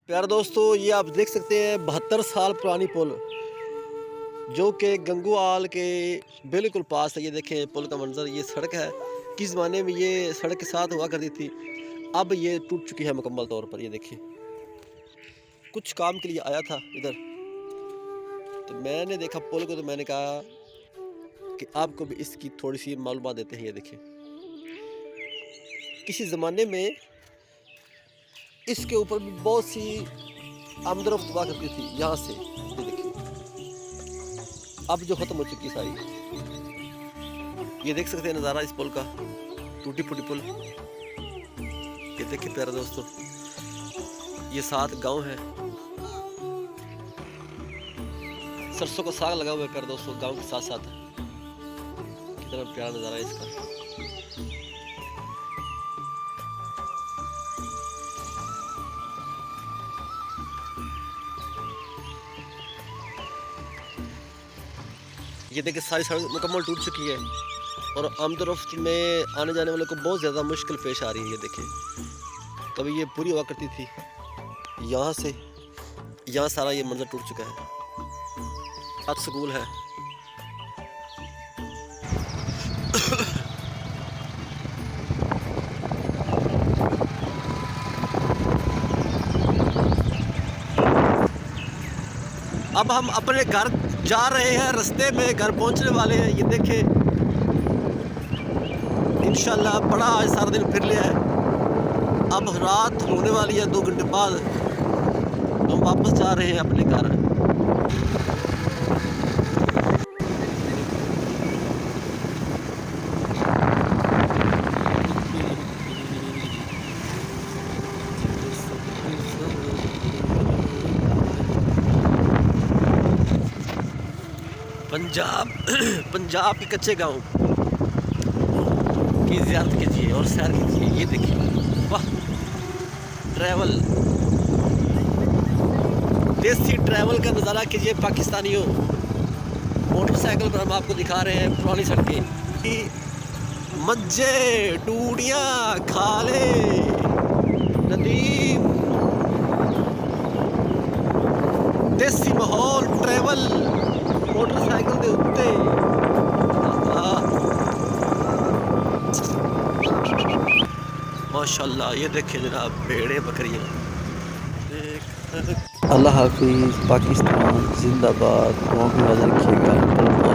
प्यारे दोस्तों, ये आप देख सकते हैं 72 साल पुरानी पुल जो कि गंगोआल के बिल्कुल पास है। ये देखें पुल का मंजर। ये सड़क है, किस ज़माने में ये सड़क के साथ हुआ करती थी, अब ये टूट चुकी है मुकम्मल तौर पर। ये देखिए, कुछ काम के लिए आया था इधर, तो मैंने देखा पुल को, तो मैंने कहा कि आपको भी इसकी थोड़ी सी मालूमात देते हैं। ये देखिए, किसी ज़माने में इसके ऊपर भी बहुत सी आमदरफ्त हुआ करती थी यहाँ से। ये देखिए, अब जो ख़त्म हो चुकी सारी। ये देख सकते हैं नज़ारा इस पुल का, टूटी फूटी पुल। ये देखिए प्यारे दोस्तों, ये 7 गांव है, सरसों का साग लगा हुआ है प्यारे दोस्तों गांव के साथ साथ। कितना प्यारा नज़ारा है इसका। ये देखिए, सारी सड़क मुकम्मल टूट चुकी है और आमदोरफ्त में आने जाने वालों को बहुत ज़्यादा मुश्किल पेश आ रही है। ये देखिए, कभी ये पूरी हुआ करती थी यहाँ से, यहाँ सारा ये मंजर टूट चुका है। साथ स्कूल है। अब हम अपने घर जा रहे हैं, रास्ते में घर पहुंचने वाले हैं। ये देखें, इंशाल्लाह बड़ा आज सारा दिन फिर लिया है। अब रात होने वाली है, 2 घंटे बाद हम वापस जा रहे हैं अपने घर। पंजाब पंजाब के कच्चे गांव की ज़ियारत कीजिए और सैर कीजिए। ये देखिए, वाह, ट्रैवल, देसी ट्रैवल का नज़ारा कीजिए पाकिस्तानियों। मोटरसाइकिल पर हम आपको दिखा रहे हैं पुरानी सड़कें, मज्जे टूटियाँ खाले नदीम, देसी माहौल, ट्रैवल मोटरसाइकिल के उत्ते। माशाल्लाह, ये देखिए जनाब, भेड़े बकरियाँ। अल्लाह हाफिज़, पाकिस्तान जिंदाबाद। दुआ में याद रखिएगा।